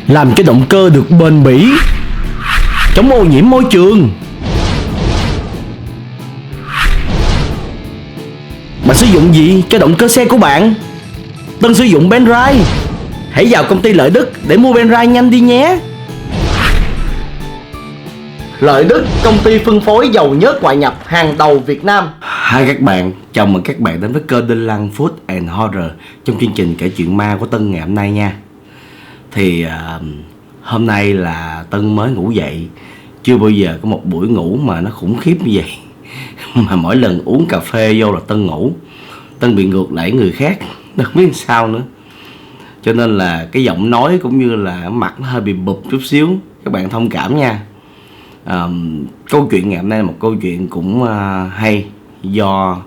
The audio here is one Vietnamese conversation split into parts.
làm cho động cơ được bền bỉ, chống ô nhiễm môi trường. Bạn sử dụng gì cho động cơ xe của bạn? Tân sử dụng Penrite. Hãy vào công ty Lợi Đức để mua Penrite nhanh đi nhé. Lợi Đức, công ty phân phối dầu nhớt ngoại nhập hàng đầu Việt Nam. Hai các bạn, chào mừng các bạn đến với kênh Đinh Lăng Food and Horror trong chương trình kể chuyện ma của Tân ngày hôm nay nha. Thì hôm nay là Tân mới ngủ dậy. Chưa bao giờ có một buổi ngủ mà nó khủng khiếp như vậy. Mà mỗi lần uống cà phê vô là Tân ngủ. Tân bị ngược lại người khác, không biết sao nữa. Cho nên là cái giọng nói cũng như là mặt nó hơi bị bụp chút xíu. Các bạn thông cảm nha. Câu chuyện ngày hôm nay là một câu chuyện cũng hay. Do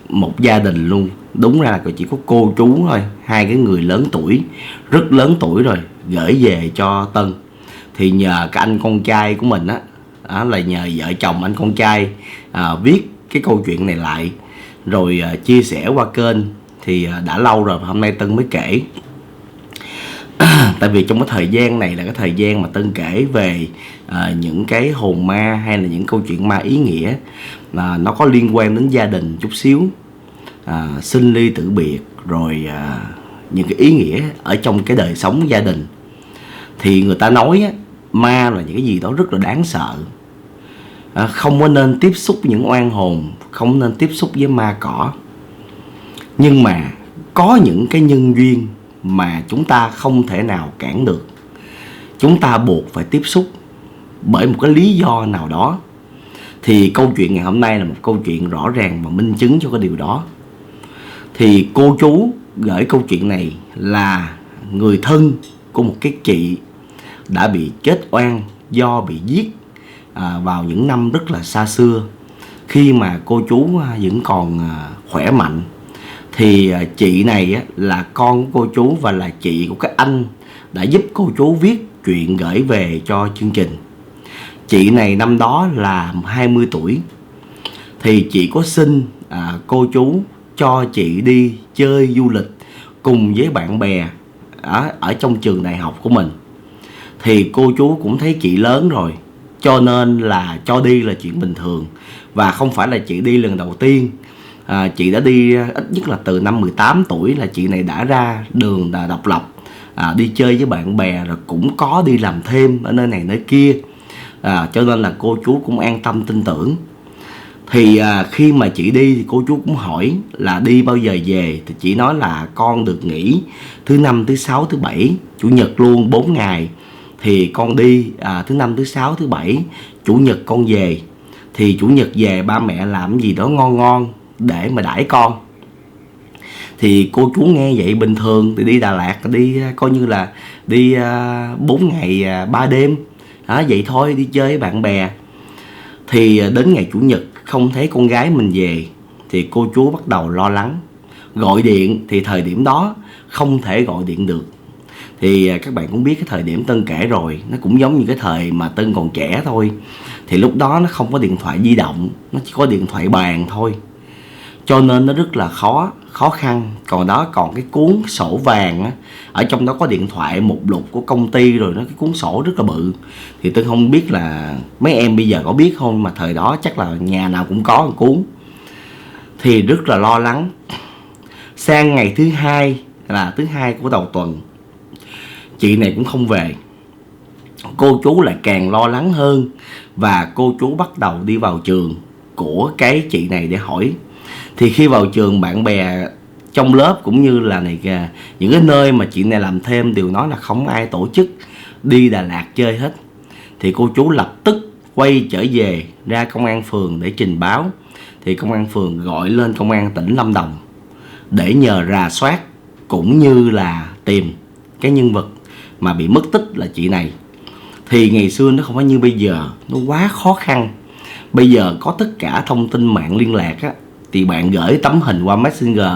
một gia đình luôn. Đúng ra là chỉ có cô chú thôi. Hai cái người lớn tuổi, rất lớn tuổi rồi, gửi về cho Tân. Thì nhờ cái anh con trai của mình á, là nhờ vợ chồng anh con trai viết cái câu chuyện này lại, rồi chia sẻ qua kênh. Thì đã lâu rồi hôm nay Tân mới kể. Tại vì trong cái thời gian này là cái thời gian mà Tân kể về những cái hồn ma hay là những câu chuyện ma ý nghĩa, nó có liên quan đến gia đình chút xíu, sinh ly tử biệt, rồi những cái ý nghĩa ở trong cái đời sống gia đình. Thì người ta nói ma là những cái gì đó rất là đáng sợ. Không có nên tiếp xúc với những oan hồn, không nên tiếp xúc với ma cỏ. Nhưng mà có những cái nhân duyên mà chúng ta không thể nào cản được. Chúng ta buộc phải tiếp xúc bởi một cái lý do nào đó. Thì câu chuyện ngày hôm nay là một câu chuyện rõ ràng và minh chứng cho cái điều đó. Thì cô chú gửi câu chuyện này là người thân của một cái chị đã bị chết oan do bị giết vào những năm rất là xa xưa, khi mà cô chú vẫn còn khỏe mạnh. Thì chị này là con của cô chú và là chị của cái anh đã giúp cô chú viết chuyện gửi về cho chương trình. Chị này năm đó là 20 tuổi. Thì chị có xin cô chú cho chị đi chơi du lịch cùng với bạn bè ở trong trường đại học của mình. Thì cô chú cũng thấy chị lớn rồi, cho nên là cho đi là chuyện bình thường. Và không phải là chị đi lần đầu tiên. Chị đã đi ít nhất là từ năm 18 tuổi là chị này đã ra đường độc lập, đi chơi với bạn bè, rồi cũng có đi làm thêm ở nơi này nơi kia. Cho nên là cô chú cũng an tâm tin tưởng. Thì khi mà chị đi thì cô chú cũng hỏi là đi bao giờ về. Thì chị nói là con được nghỉ thứ năm, thứ sáu, thứ bảy, chủ nhật luôn 4 ngày. Thì con đi thứ năm, thứ sáu, thứ bảy, chủ nhật con về. Thì chủ nhật về ba mẹ làm gì đó ngon ngon để mà đãi con. Thì cô chú nghe vậy bình thường. Thì đi Đà Lạt đi coi như là đi 4 ngày 3 đêm vậy thôi, đi chơi với bạn bè. Thì đến ngày chủ nhật không thấy con gái mình về. Thì cô chú bắt đầu lo lắng. Gọi điện thì thời điểm đó không thể gọi điện được. Thì các bạn cũng biết cái thời điểm Tân kể rồi, nó cũng giống như cái thời mà Tân còn trẻ thôi. Thì lúc đó nó không có điện thoại di động, nó chỉ có điện thoại bàn thôi. Cho nên nó rất là khó khăn. Còn cái cuốn sổ vàng ở trong đó có điện thoại mục lục của công ty, rồi nó cái cuốn sổ rất là bự. Thì tôi không biết là mấy em bây giờ có biết không, mà thời đó chắc là nhà nào cũng có một cuốn. Thì rất là lo lắng. Sang ngày thứ hai, là thứ hai của đầu tuần, chị này cũng không về. Cô chú lại càng lo lắng hơn. Và cô chú bắt đầu đi vào trường của cái chị này để hỏi. Thì khi vào trường, bạn bè trong lớp cũng như là những cái nơi mà chị này làm thêm đều nói là không ai tổ chức đi Đà Lạt chơi hết. Thì cô chú lập tức quay trở về ra công an phường để trình báo. Thì công an phường gọi lên công an tỉnh Lâm Đồng để nhờ rà soát cũng như là tìm cái nhân vật mà bị mất tích là chị này. Thì ngày xưa nó không phải như bây giờ, nó quá khó khăn. Bây giờ có tất cả thông tin mạng liên lạc thì bạn gửi tấm hình qua Messenger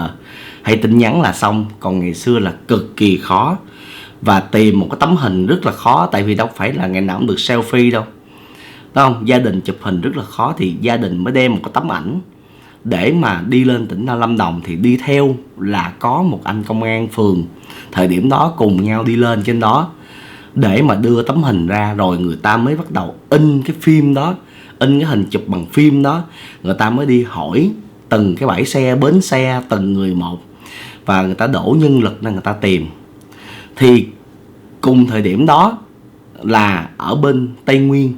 hay tin nhắn là xong. Còn ngày xưa là cực kỳ khó. Và tìm một cái tấm hình rất là khó. Tại vì đâu phải là ngày nào cũng được selfie đâu, đúng không? Gia đình chụp hình rất là khó. Thì gia đình mới đem một cái tấm ảnh để mà đi lên tỉnh Lâm Đồng. Thì đi theo là có một anh công an phường thời điểm đó cùng nhau đi lên trên đó. để mà đưa tấm hình ra, rồi người ta mới bắt đầu in cái phim đó, in cái hình chụp bằng phim đó. Người ta mới đi hỏi từng cái bãi xe, bến xe, từng người một, và người ta đổ nhân lực ra người ta tìm. Thì cùng thời điểm đó là ở bên Tây Nguyên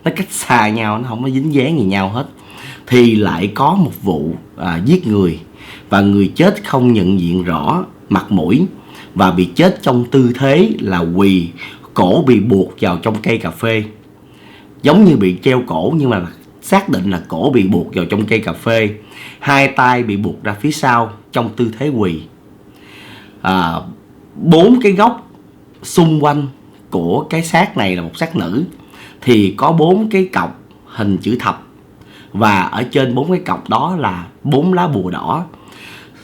nó cách xa nhau, nó không có dính dáng gì nhau hết, thì lại có một vụ giết người, và người chết không nhận diện rõ mặt mũi, và bị chết trong tư thế là quỳ, cổ bị buộc vào trong cây cà phê, giống như bị treo cổ, nhưng mà xác định là cổ bị buộc vào trong cây cà phê, hai tay bị buộc ra phía sau trong tư thế quỳ. 4 cái góc xung quanh của cái xác này là một xác nữ, thì có 4 cái cọc hình chữ thập, và ở trên 4 cái cọc đó là 4 lá bùa đỏ,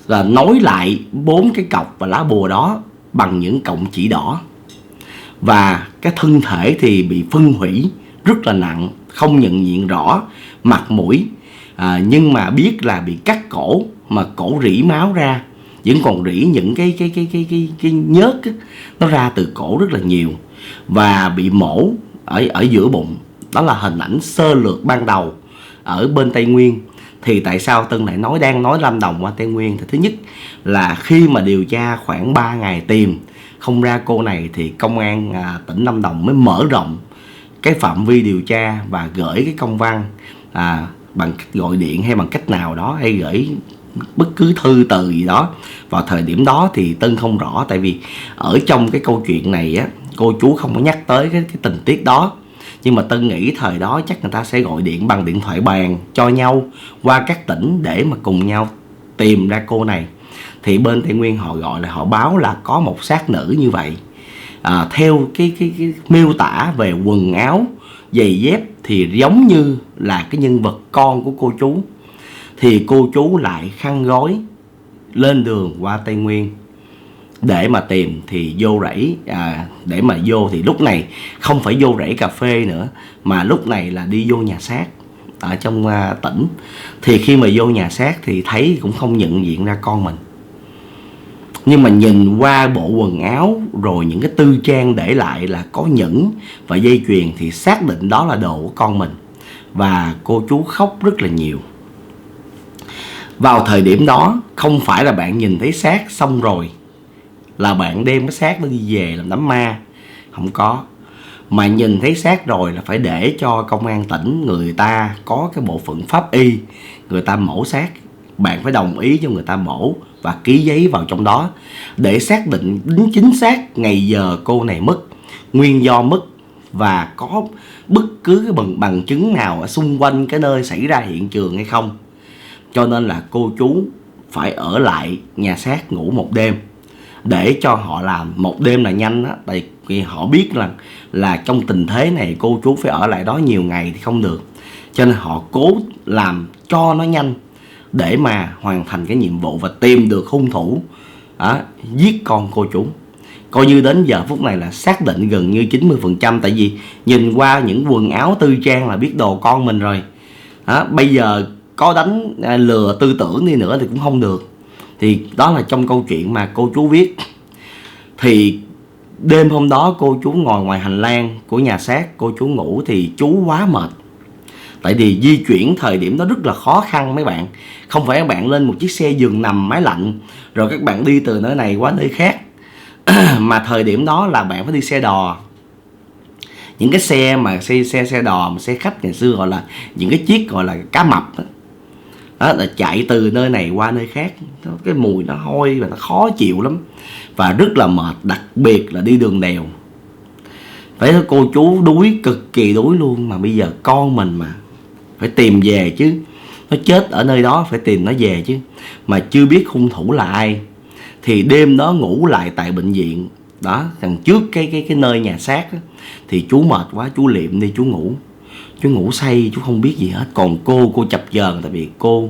và nối lại 4 cái cọc và lá bùa đó bằng những cọng chỉ đỏ. Và cái thân thể thì bị phân hủy rất là nặng, không nhận diện rõ mặt mũi, nhưng mà biết là bị cắt cổ, mà cổ rỉ máu ra, vẫn còn rỉ những cái nhớt á, nó ra từ cổ rất là nhiều, và bị mổ ở giữa bụng. Đó là hình ảnh sơ lược ban đầu ở bên Tây Nguyên. Thì tại sao Tân lại đang nói Lâm Đồng qua Tây Nguyên? Thì thứ nhất là khi mà điều tra khoảng 3 ngày tìm không ra cô này, thì công an tỉnh Lâm Đồng mới mở rộng cái phạm vi điều tra và gửi cái công văn bằng cách gọi điện hay bằng cách nào đó, hay gửi bất cứ thư từ gì đó. Vào thời điểm đó thì Tân không rõ, tại vì ở trong cái câu chuyện này á, cô chú không có nhắc tới cái tình tiết đó. Nhưng mà Tân nghĩ thời đó chắc người ta sẽ gọi điện bằng điện thoại bàn cho nhau qua các tỉnh để mà cùng nhau tìm ra cô này. Thì bên Tây Nguyên họ gọi là, họ báo là có một xác nữ như vậy. Theo cái miêu tả về quần áo, giày dép thì giống như là cái nhân vật con của cô chú. Thì cô chú lại khăn gói lên đường qua Tây Nguyên để mà tìm. Thì vô rẫy, để mà vô thì lúc này không phải vô rẫy cà phê nữa, mà lúc này là đi vô nhà xác ở trong tỉnh. Thì khi mà vô nhà xác thì thấy cũng không nhận diện ra con mình, nhưng mà nhìn qua bộ quần áo rồi những cái tư trang để lại là có nhẫn và dây chuyền, thì xác định đó là đồ của con mình. Và cô chú khóc rất là nhiều. Vào thời điểm đó không phải là bạn nhìn thấy xác xong rồi là bạn đem cái xác đó đi về làm đám ma, không có. Mà nhìn thấy xác rồi là phải để cho công an tỉnh người ta có cái bộ phận pháp y, người ta mổ xác. Bạn phải đồng ý cho người ta mổ và ký giấy vào trong đó để xác định đính chính xác ngày giờ cô này mất, nguyên do mất, và có bất cứ cái bằng chứng nào ở xung quanh cái nơi xảy ra hiện trường hay không. Cho nên là cô chú phải ở lại nhà xác ngủ một đêm, để cho họ làm một đêm là nhanh đó. Tại vì họ biết là trong tình thế này cô chú phải ở lại đó nhiều ngày thì không được, cho nên họ cố làm cho nó nhanh để mà hoàn thành cái nhiệm vụ và tìm được hung thủ giết con cô chú. Coi như đến giờ phút này là xác định gần như 90%, tại vì nhìn qua những quần áo tư trang là biết đồ con mình rồi. Bây giờ có đánh lừa tư tưởng đi nữa thì cũng không được. Thì đó là trong câu chuyện mà cô chú viết. Thì đêm hôm đó cô chú ngồi ngoài hành lang của nhà xác, cô chú ngủ thì chú quá mệt. Tại vì di chuyển thời điểm đó rất là khó khăn mấy bạn. Không phải các bạn lên một chiếc xe giường nằm máy lạnh rồi các bạn đi từ nơi này qua nơi khác mà thời điểm đó là bạn phải đi xe đò. Những cái xe mà xe đò mà xe khách ngày xưa gọi là những cái chiếc gọi là cá mập đó, là chạy từ nơi này qua nơi khác. Cái mùi nó hôi và nó khó chịu lắm, và rất là mệt, đặc biệt là đi đường đèo. Phải nói cô chú đuối, cực kỳ đuối luôn. Mà bây giờ con mình mà phải tìm về chứ, nó chết ở nơi đó phải tìm nó về chứ, mà chưa biết hung thủ là ai. Thì đêm đó ngủ lại tại bệnh viện đó, đằng trước cái nơi nhà xác đó. Thì chú mệt quá, chú liệm đi, chú ngủ say, chú không biết gì hết. Còn cô chập chờn, tại vì cô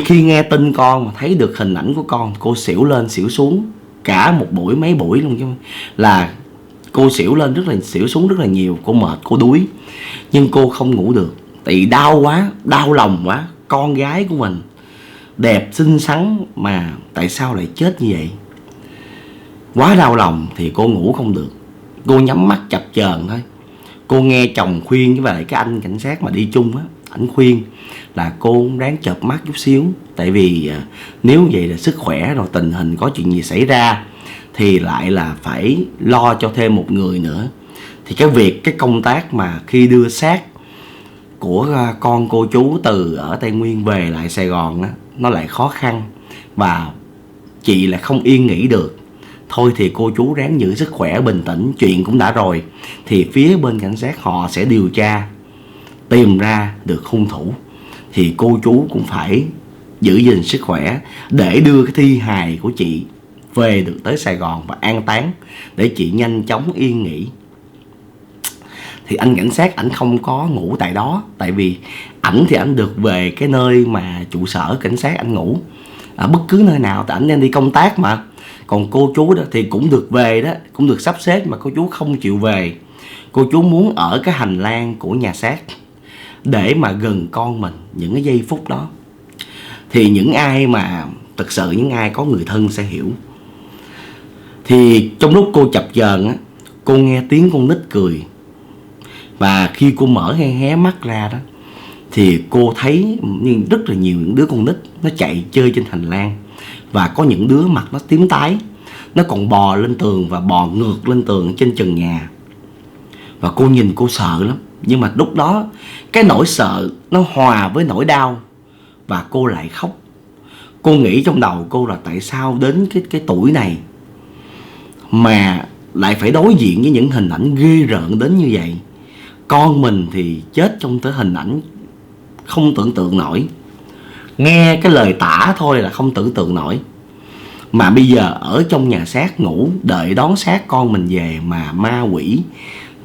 khi nghe tin con mà thấy được hình ảnh của con, cô xỉu lên xỉu xuống cả một buổi, mấy buổi luôn chứ. Là cô xỉu lên xỉu xuống rất là nhiều. Cô mệt, cô đuối, nhưng cô không ngủ được. Tại vì đau quá, đau lòng quá. Con gái của mình đẹp xinh xắn mà tại sao lại chết như vậy, quá đau lòng. Thì cô ngủ không được. Cô nhắm mắt chập chờn thôi. Cô nghe chồng khuyên với lại cái anh cảnh sát mà đi chung á, ảnh khuyên là cô ráng chợp mắt chút xíu. Tại vì nếu vậy là sức khỏe rồi tình hình có chuyện gì xảy ra thì lại là phải lo cho thêm một người nữa. Thì cái công tác mà khi đưa xác của con cô chú từ ở Tây Nguyên về lại Sài Gòn á, nó lại khó khăn và chị lại không yên nghỉ được. Thôi thì cô chú ráng giữ sức khỏe bình tĩnh, chuyện cũng đã rồi thì phía bên cảnh sát họ sẽ điều tra, tìm ra được hung thủ. Thì cô chú cũng phải giữ gìn sức khỏe để đưa cái thi hài của chị về được tới Sài Gòn và an táng, để chị nhanh chóng yên nghỉ. Thì anh cảnh sát ảnh không có ngủ tại đó, tại vì ảnh thì ảnh được về cái nơi mà trụ sở cảnh sát ảnh ngủ ở bất cứ nơi nào, tại ảnh đang đi công tác mà. Còn cô chú đó thì cũng được về đó, cũng được sắp xếp, mà cô chú không chịu về. Cô chú muốn ở cái hành lang của nhà xác để mà gần con mình những cái giây phút đó. Thì những ai mà thực sự những ai có người thân sẽ hiểu. Thì trong lúc cô chập chờn á, cô nghe tiếng con nít cười. Và khi cô mở hé mắt ra đó thì cô thấy rất là nhiều những đứa con nít nó chạy chơi trên hành lang. Và có những đứa mặt nó tím tái, nó còn bò lên tường và bò ngược lên tường trên trần nhà. Và cô nhìn cô sợ lắm. Nhưng mà lúc đó cái nỗi sợ nó hòa với nỗi đau và cô lại khóc. Cô nghĩ trong đầu cô là tại sao đến cái tuổi này mà lại phải đối diện với những hình ảnh ghê rợn đến như vậy. Con mình thì chết trong cái hình ảnh không tưởng tượng nổi. Nghe cái lời tả thôi là không tưởng tượng nổi. Mà bây giờ ở trong nhà xác ngủ đợi đón xác con mình về mà ma quỷ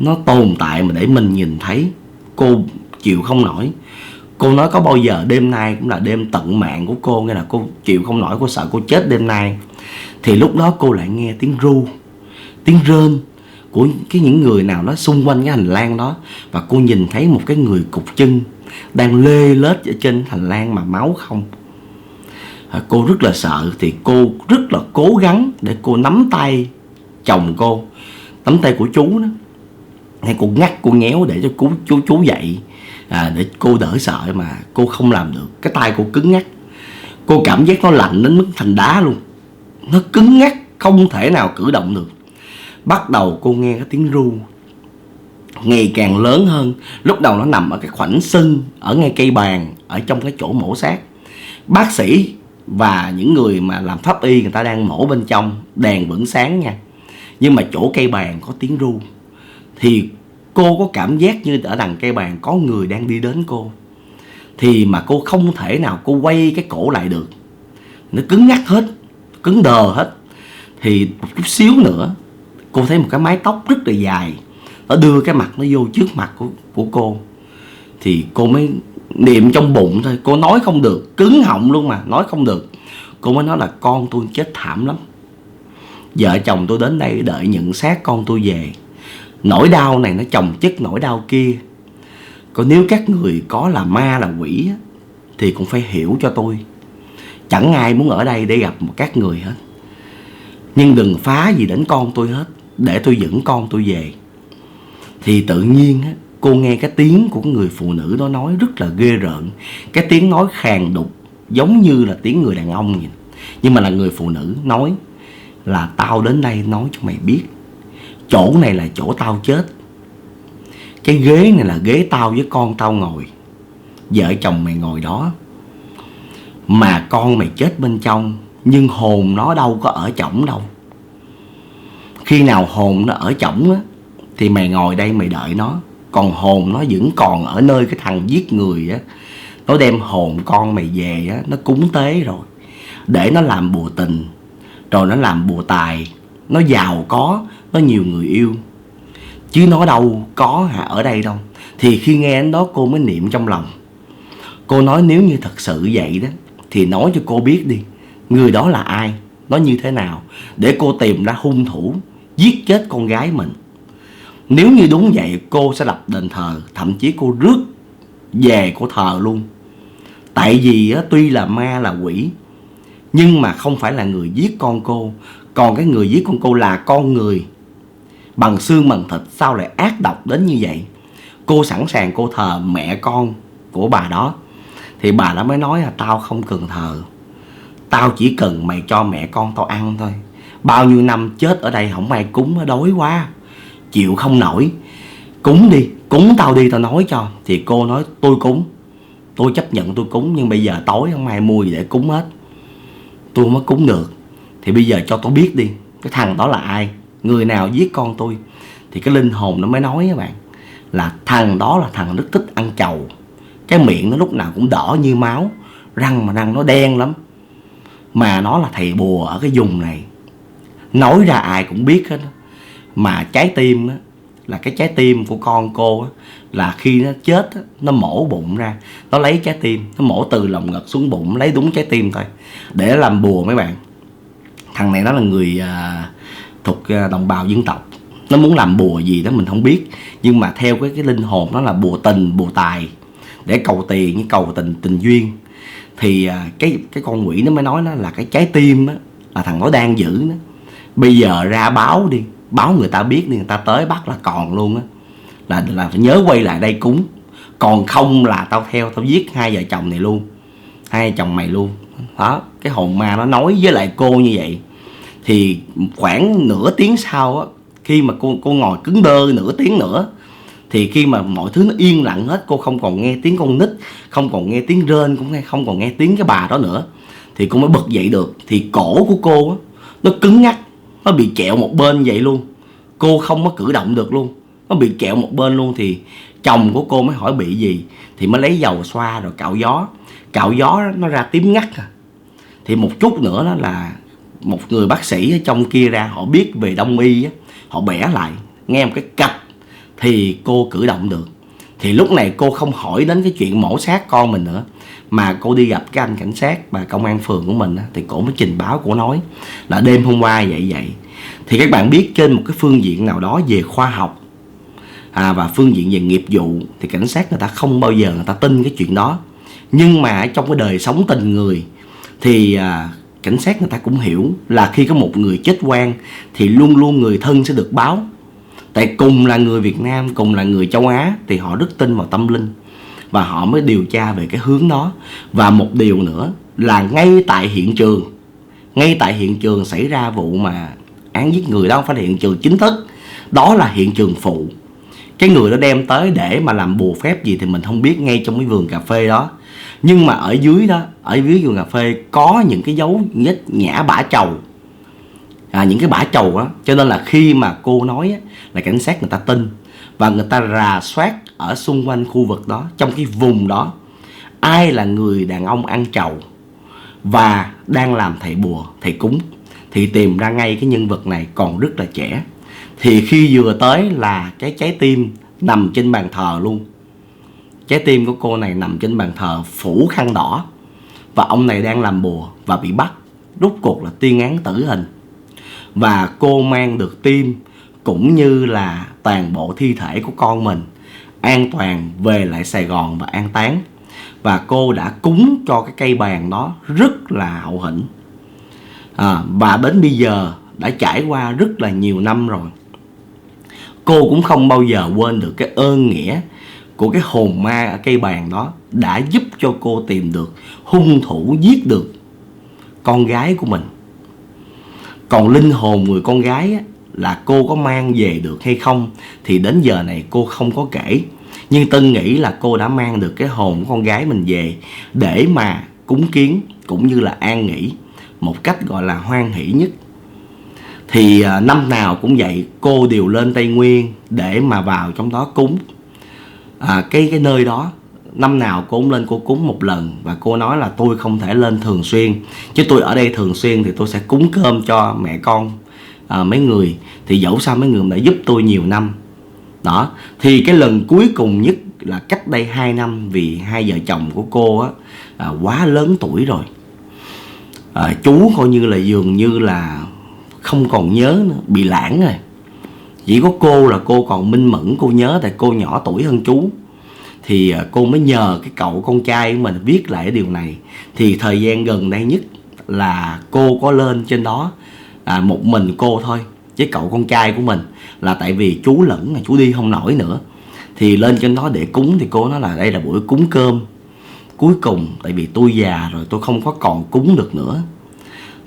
nó tồn tại mà để mình nhìn thấy. Cô chịu không nổi. Cô nói có bao giờ đêm nay cũng là đêm tận mạng của cô, nghĩa là cô chịu không nổi, cô sợ cô chết đêm nay. Thì lúc đó cô lại nghe tiếng ru, tiếng rên của những người nào đó xung quanh cái hành lang đó. Và cô nhìn thấy một cái người cụt chân đang lê lết ở trên hành lang mà máu không. Cô rất là sợ. Thì cô rất là cố gắng để cô nắm tay chồng cô, nắm tay của chú đó. Hay cô ngắt, cô nhéo để cho chú dậy, để cô đỡ sợ. Mà cô không làm được. Cái tay cô cứng ngắc. Cô cảm giác nó lạnh đến mức thành đá luôn. Nó cứng ngắc, không thể nào cử động được. Bắt đầu cô nghe cái tiếng ru ngày càng lớn hơn. Lúc đầu nó nằm ở cái khoảnh sân, ở ngay cây bàn, ở trong cái chỗ mổ xác. Bác sĩ và những người mà làm pháp y người ta đang mổ bên trong, đèn vẫn sáng nha. Nhưng mà chỗ cây bàn có tiếng ru. Thì cô có cảm giác như ở đằng cây bàn có người đang đi đến cô. Thì mà cô không thể nào cô quay cái cổ lại được. Nó cứng ngắc hết, cứng đờ hết. Thì một chút xíu nữa cô thấy một cái mái tóc rất là dài, nó đưa cái mặt nó vô trước mặt của cô. Thì cô mới niệm trong bụng thôi. Cô nói không được, cứng họng luôn mà, nói không được. Cô mới nói là con tôi chết thảm lắm. Vợ chồng tôi đến đây đợi nhận xác con tôi về. Nỗi đau này nó chồng chất nỗi đau kia. Còn nếu các người có là ma là quỷ thì cũng phải hiểu cho tôi. Chẳng ai muốn ở đây để gặp các người hết. Nhưng đừng phá gì đến con tôi hết, để tôi dẫn con tôi về. Thì tự nhiên cô nghe cái tiếng của người phụ nữ đó nói rất là ghê rợn. Cái tiếng nói khàn đục giống như là tiếng người đàn ông vậy. Nhưng mà là người phụ nữ nói là tao đến đây nói cho mày biết, chỗ này là chỗ tao chết. Cái ghế này là ghế tao với con tao ngồi. Vợ chồng mày ngồi đó. Mà con mày chết bên trong, nhưng hồn nó đâu có ở trỏng đâu. Khi nào hồn nó ở trỏng á thì mày ngồi đây mày đợi nó. Còn hồn nó vẫn còn ở nơi cái thằng giết người á. Nó đem hồn con mày về á, nó cúng tế rồi, để nó làm bùa tình, rồi nó làm bùa tài. Nó giàu có, nó nhiều người yêu. Chứ nó đâu có ở đây đâu. Thì khi nghe đến đó cô mới niệm trong lòng. Cô nói nếu như thật sự vậy đó thì nói cho cô biết đi, người đó là ai, nó như thế nào, để cô tìm ra hung thủ giết chết con gái mình. Nếu như đúng vậy cô sẽ lập đền thờ. Thậm chí cô rước về cô thờ luôn. Tại vì á, tuy là ma là quỷ, nhưng mà không phải là người giết con cô. Còn cái người giết con cô là con người. bằng xương bằng thịt, sao lại ác độc đến như vậy. Cô sẵn sàng cô thờ mẹ con của bà đó. Thì bà đó mới nói là tao không cần thờ, tao chỉ cần mày cho mẹ con tao ăn thôi. Bao nhiêu năm chết ở đây không ai cúng, đói quá chịu không nổi, cúng đi, cúng tao đi tao nói cho. Thì cô nói tôi cúng, tôi chấp nhận tôi cúng, nhưng bây giờ tối không ai mua gì để cúng hết, tôi không có cúng được. Thì bây giờ cho tôi biết đi, cái thằng đó là ai, người nào giết con tôi. Thì cái linh hồn nó mới nói các bạn, là thằng đó là thằng rất thích ăn trầu. Cái miệng nó lúc nào cũng đỏ như máu, răng nó đen lắm, mà nó là thầy bùa ở cái vùng này, nói ra ai cũng biết hết. Mà trái tim á, là cái trái tim của con cô á, là khi nó chết á, nó mổ bụng ra, nó lấy trái tim, nó mổ từ lồng ngực xuống bụng, lấy đúng trái tim thôi để làm bùa mấy bạn. Thằng này nó là người thuộc đồng bào dân tộc, nó muốn làm bùa gì đó mình không biết, nhưng mà theo cái linh hồn nó là bùa tình bùa tài, để cầu tiền như cầu tình duyên. Thì cái con quỷ nó mới nói nó là cái trái tim á, là thằng nó đang giữ nó. Bây giờ ra báo đi, báo người ta biết đi, người ta tới bắt là còn luôn á, là phải nhớ quay lại đây cúng, còn không là tao theo tao giết hai vợ chồng này luôn, hai vợ chồng mày luôn đó. Cái hồn ma nó nói với lại cô như vậy. Thì khoảng nửa tiếng sau á, khi mà cô ngồi cứng đơ nửa tiếng nữa, thì khi mà mọi thứ nó yên lặng hết, cô không còn nghe tiếng con nít, không còn nghe tiếng rên, cũng không còn nghe tiếng cái bà đó nữa, thì cô mới bật dậy được. Thì cổ của cô á, nó cứng ngắc, nó bị trẹo một bên vậy luôn, cô không có cử động được luôn, nó bị trẹo một bên luôn. Thì chồng của cô mới hỏi bị gì, thì mới lấy dầu xoa rồi cạo gió nó ra tím ngắt à. Thì một chút nữa đó là một người bác sĩ ở trong kia ra, họ biết về đông y á, họ bẻ lại nghe một cái cạch thì cô cử động được. Thì lúc này cô không hỏi đến cái chuyện mổ xác con mình nữa, mà cô đi gặp cái anh cảnh sát và công an phường của mình á, thì cô mới trình báo, cô nói là đêm hôm qua vậy. Thì các bạn biết trên một cái phương diện nào đó về khoa học và phương diện về nghiệp vụ, thì cảnh sát người ta không bao giờ người ta tin cái chuyện đó. Nhưng mà trong cái đời sống tình người thì cảnh sát người ta cũng hiểu là khi có một người chết oan thì luôn luôn người thân sẽ được báo. Tại cùng là người Việt Nam, cùng là người châu Á, thì họ rất tin vào tâm linh, và họ mới điều tra về cái hướng đó. Và một điều nữa là ngay tại hiện trường xảy ra vụ mà án giết người đó, không phải là hiện trường chính thức, đó là hiện trường phụ. Cái người đó đem tới để mà làm bùa phép gì thì mình không biết, ngay trong cái vườn cà phê đó. Nhưng mà ở dưới đó, ở dưới vườn cà phê có những cái dấu vết nhả bã trầu, những cái bã trầu đó. Cho nên là khi mà cô nói là cảnh sát người ta tin, và người ta rà soát ở xung quanh khu vực đó, trong cái vùng đó, ai là người đàn ông ăn trầu và đang làm thầy bùa, thầy cúng, thì tìm ra ngay cái nhân vật này còn rất là trẻ. Thì khi vừa tới là cái trái tim nằm trên bàn thờ luôn. Trái tim của cô này nằm trên bàn thờ phủ khăn đỏ, và ông này đang làm bùa và bị bắt, rốt cuộc là tuyên án tử hình. Và cô mang được tim cũng như là toàn bộ thi thể của con mình an toàn về lại Sài Gòn và an táng. Và cô đã cúng cho cái cây bàn đó rất là hậu hĩnh, và đến bây giờ đã trải qua rất là nhiều năm rồi, cô cũng không bao giờ quên được cái ơn nghĩa của cái hồn ma ở cây bàn đó, đã giúp cho cô tìm được hung thủ giết được con gái của mình. Còn linh hồn người con gái là cô có mang về được hay không thì đến giờ này cô không có kể. Nhưng Tân nghĩ là cô đã mang được cái hồn của con gái mình về để mà cúng kiến cũng như là an nghỉ một cách gọi là hoan hỷ nhất. Thì năm nào cũng vậy, cô đều lên Tây Nguyên để mà vào trong đó cúng. Cái nơi đó năm nào cô cũng lên cô cúng một lần. Và cô nói là tôi không thể lên thường xuyên, chứ tôi ở đây thường xuyên thì tôi sẽ cúng cơm cho mẹ con mấy người, thì dẫu sao mấy người đã giúp tôi nhiều năm đó. Thì cái lần cuối cùng nhất là cách đây 2 năm, vì hai vợ chồng của cô quá lớn tuổi rồi, chú coi như là dường như là không còn nhớ nữa, bị lãng rồi. Chỉ có cô là cô còn minh mẫn, cô nhớ, tại cô nhỏ tuổi hơn chú. Thì cô mới nhờ cái cậu con trai của mình viết lại điều này. Thì thời gian gần đây nhất là cô có lên trên đó một mình cô thôi, với cậu con trai của mình, là tại vì chú lẫn là chú đi không nổi nữa, thì lên trên đó để cúng. Thì cô nói là đây là buổi cúng cơm cuối cùng, tại vì tôi già rồi, tôi không có còn cúng được nữa.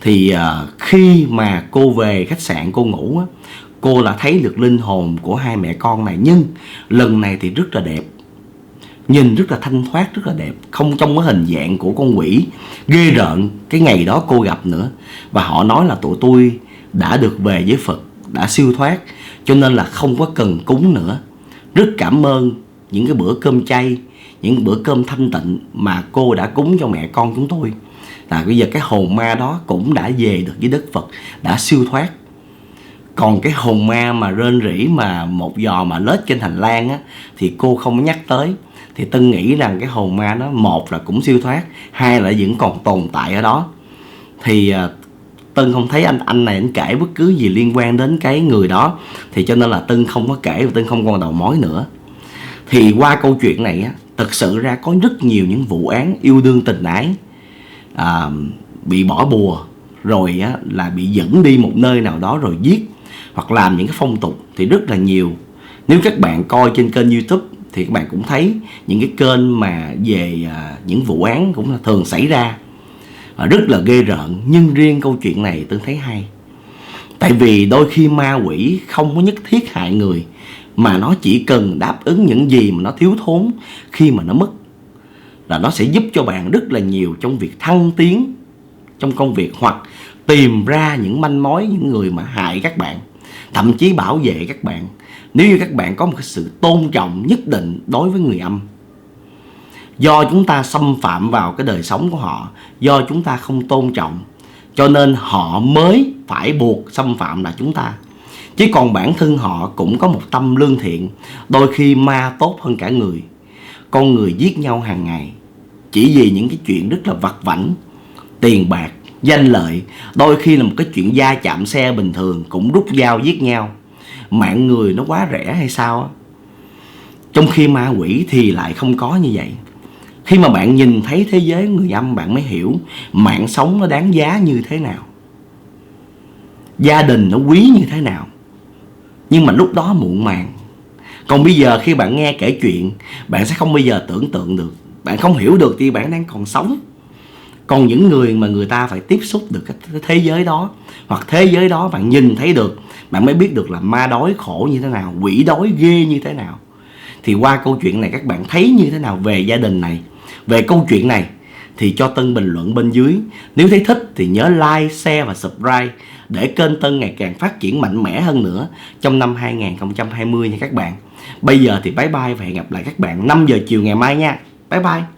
Thì khi mà cô về khách sạn cô ngủ á, cô là thấy được linh hồn của hai mẹ con này, nhưng lần này thì rất là đẹp, nhìn rất là thanh thoát, rất là đẹp, không trong cái hình dạng của con quỷ ghê rợn cái ngày đó cô gặp nữa. Và họ nói là tụi tôi đã được về với Phật, đã siêu thoát, cho nên là không có cần cúng nữa. Rất cảm ơn những cái bữa cơm chay, những bữa cơm thanh tịnh mà cô đã cúng cho mẹ con chúng tôi. Là bây giờ cái hồn ma đó cũng đã về được với đất Phật, đã siêu thoát. Còn cái hồn ma mà rên rỉ mà một giò mà lết trên hành lang á, thì cô không có nhắc tới. Thì Tân nghĩ rằng cái hồn ma đó, một là cũng siêu thoát, hai là vẫn còn tồn tại ở đó. Thì Tân không thấy anh này anh kể bất cứ gì liên quan đến cái người đó, thì cho nên là Tân không có kể và Tân không còn đầu mối nữa. Thì qua câu chuyện này á, thật sự ra có rất nhiều những vụ án yêu đương tình ái bị bỏ bùa, rồi á, là bị dẫn đi một nơi nào đó rồi giết, hoặc làm những cái phong tục thì rất là nhiều. Nếu các bạn coi trên kênh YouTube thì các bạn cũng thấy những cái kênh mà về những vụ án cũng là thường xảy ra, rất là ghê rợn. Nhưng riêng câu chuyện này tôi thấy hay, tại vì đôi khi ma quỷ không có nhất thiết hại người, mà nó chỉ cần đáp ứng những gì mà nó thiếu thốn khi mà nó mất, là nó sẽ giúp cho bạn rất là nhiều trong việc thăng tiến trong công việc, hoặc tìm ra những manh mối, những người mà hại các bạn, thậm chí bảo vệ các bạn, nếu như các bạn có một cái sự tôn trọng nhất định đối với người âm. Do chúng ta xâm phạm vào cái đời sống của họ, do chúng ta không tôn trọng, cho nên họ mới phải buộc xâm phạm là chúng ta. Chứ còn bản thân họ cũng có một tâm lương thiện. Đôi khi ma tốt hơn cả người. Con người giết nhau hàng ngày chỉ vì những cái chuyện rất là vặt vãnh, tiền bạc, danh lợi. Đôi khi là một cái chuyện va chạm xe bình thường cũng rút dao giết nhau. Mạng người nó quá rẻ hay sao á? Trong khi ma quỷ thì lại không có như vậy. Khi mà bạn nhìn thấy thế giới người âm, bạn mới hiểu mạng sống nó đáng giá như thế nào, gia đình nó quý như thế nào. Nhưng mà lúc đó muộn màng. Còn bây giờ khi bạn nghe kể chuyện, bạn sẽ không bao giờ tưởng tượng được, bạn không hiểu được thì bạn đang còn sống. Còn những người mà người ta phải tiếp xúc được cái thế giới đó, hoặc thế giới đó bạn nhìn thấy được, bạn mới biết được là ma đói khổ như thế nào, quỷ đói ghê như thế nào. Thì qua câu chuyện này các bạn thấy như thế nào về gia đình này, về câu chuyện này, thì cho Tân bình luận bên dưới. Nếu thấy thích thì nhớ like, share và subscribe để kênh Tân ngày càng phát triển mạnh mẽ hơn nữa trong năm 2020 nha các bạn. Bây giờ thì bye bye và hẹn gặp lại các bạn 5 giờ chiều ngày mai nha. Bye bye.